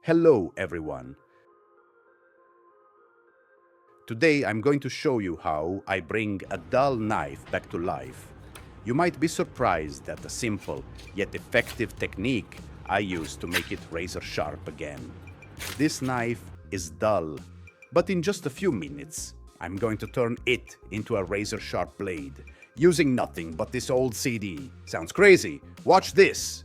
Hello everyone. Today I'm going to show you how I bring a dull knife back to life. You might be surprised at the simple yet effective technique I use to make it razor sharp again. This knife is dull, but in just a few minutes I'm going to turn it into a razor sharp blade using nothing but this old CD. Sounds crazy? Watch this!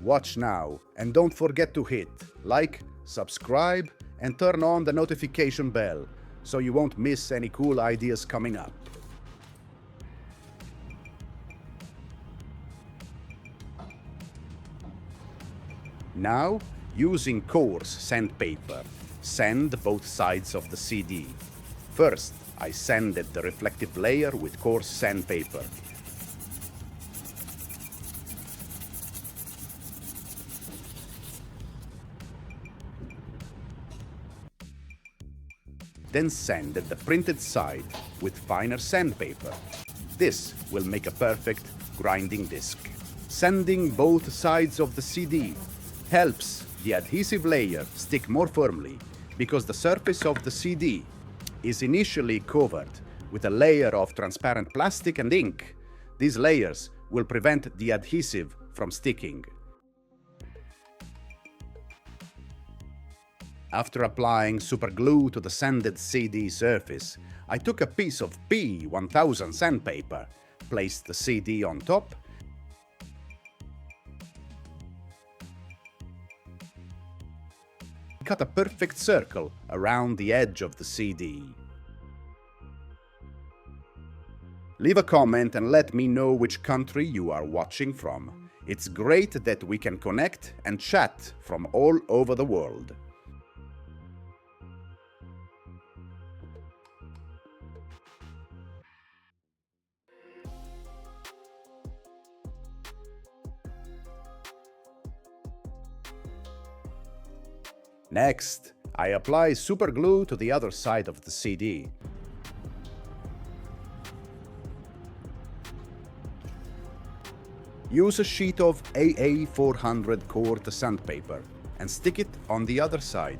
Watch now, and don't forget to hit like, subscribe, and turn on the notification bell so you won't miss any cool ideas coming up. Now, using coarse sandpaper, sand both sides of the CD. First, I sanded the reflective layer with coarse sandpaper. Then sanded the printed side with finer sandpaper. This will make a perfect grinding disc. Sanding both sides of the CD helps the adhesive layer stick more firmly because the surface of the CD is initially covered with a layer of transparent plastic and ink. These layers will prevent the adhesive from sticking. After applying super glue to the sanded CD surface, I took a piece of P1000 sandpaper, placed the CD on top, cut a perfect circle around the edge of the CD. Leave a comment and let me know which country you are watching from. It's great that we can connect and chat from all over the world. Next, I apply super glue to the other side of the CD. Use a sheet of AA400 quart sandpaper and stick it on the other side.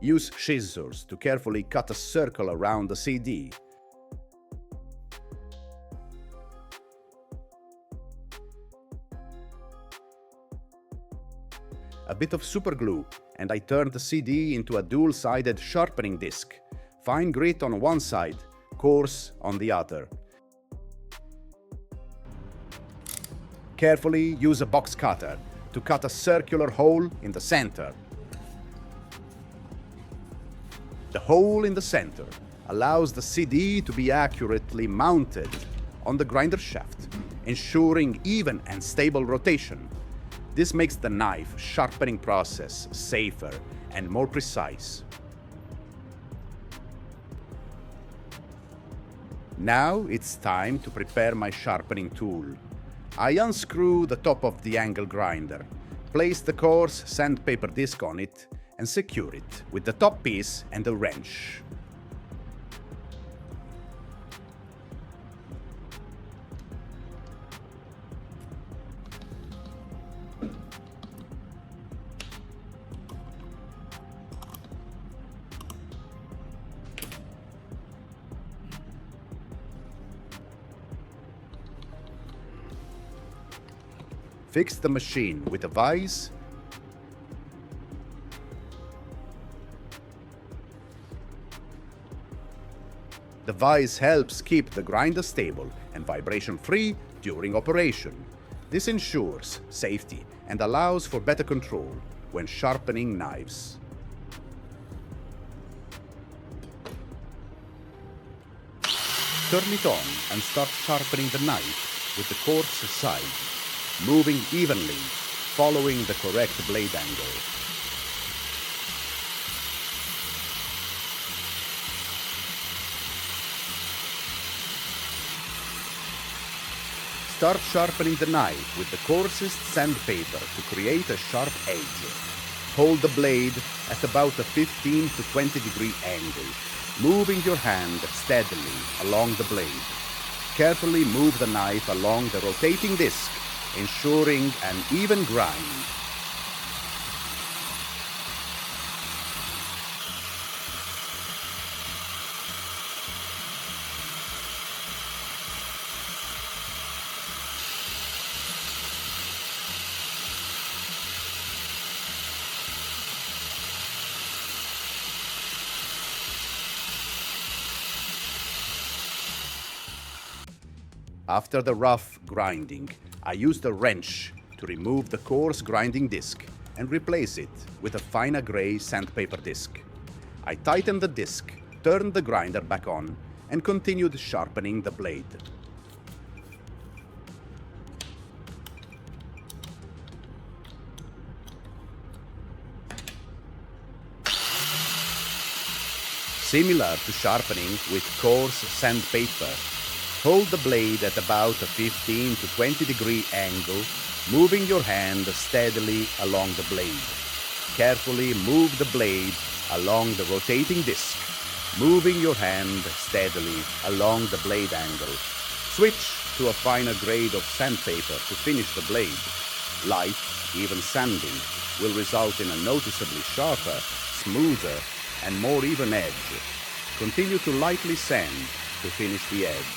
Use scissors to carefully cut a circle around the CD. A bit of super glue, and I turned the CD into a dual-sided sharpening disc. Fine grit on one side, coarse on the other. Carefully use a box cutter to cut a circular hole in the center. The hole in the center allows the CD to be accurately mounted on the grinder shaft, ensuring even and stable rotation. This makes the knife sharpening process safer and more precise. Now it's time to prepare my sharpening tool. I unscrew the top of the angle grinder, place the coarse sandpaper disc on it, and secure it with the top piece and a wrench. Fix the machine with a vise. The vise helps keep the grinder stable and vibration-free during operation. This ensures safety and allows for better control when sharpening knives. Turn it on and start sharpening the knife with the coarse side, moving evenly, following the correct blade angle. Start sharpening the knife with the coarsest sandpaper to create a sharp edge. Hold the blade at about a 15 to 20 degree angle. moving your hand steadily along the blade. Carefully move the knife along the rotating disc, ensuring an even grind. After the rough grinding, I used a wrench to remove the coarse grinding disc and replace it with a finer gray sandpaper disc. I tightened the disc, turned the grinder back on, and continued sharpening the blade. Similar to sharpening with coarse sandpaper, hold the blade at about a 15 to 20 degree angle, moving your hand steadily along the blade. Carefully move the blade along the rotating disc, moving your hand steadily along the blade angle. Switch to a finer grade of sandpaper to finish the blade. Light, even sanding will result in a noticeably sharper, smoother, and more even edge. Continue to lightly sand to finish the edge.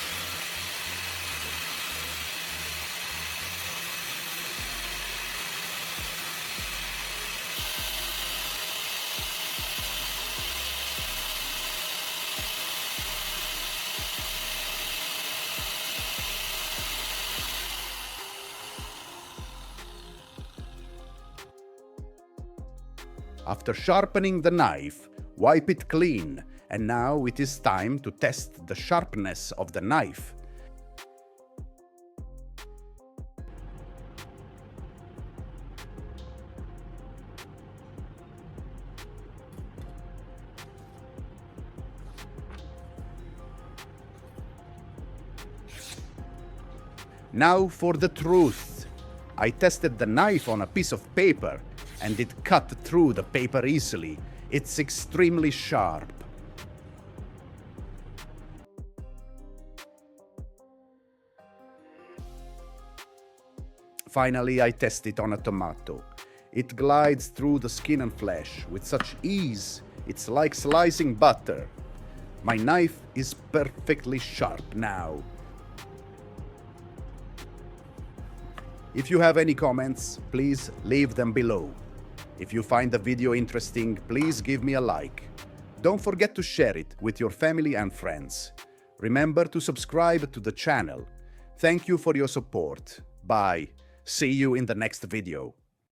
After sharpening the knife, wipe it clean, and now it is time to test the sharpness of the knife. Now for the truth. I tested the knife on a piece of paper, and it cut through the paper easily. It's extremely sharp. Finally, I test it on a tomato. It glides through the skin and flesh with such ease, it's like slicing butter. My knife is perfectly sharp now. If you have any comments, please leave them below. If you find the video interesting, please give me a like. Don't forget to share it with your family and friends. Remember to subscribe to the channel. Thank you for your support. Bye. See you in the next video.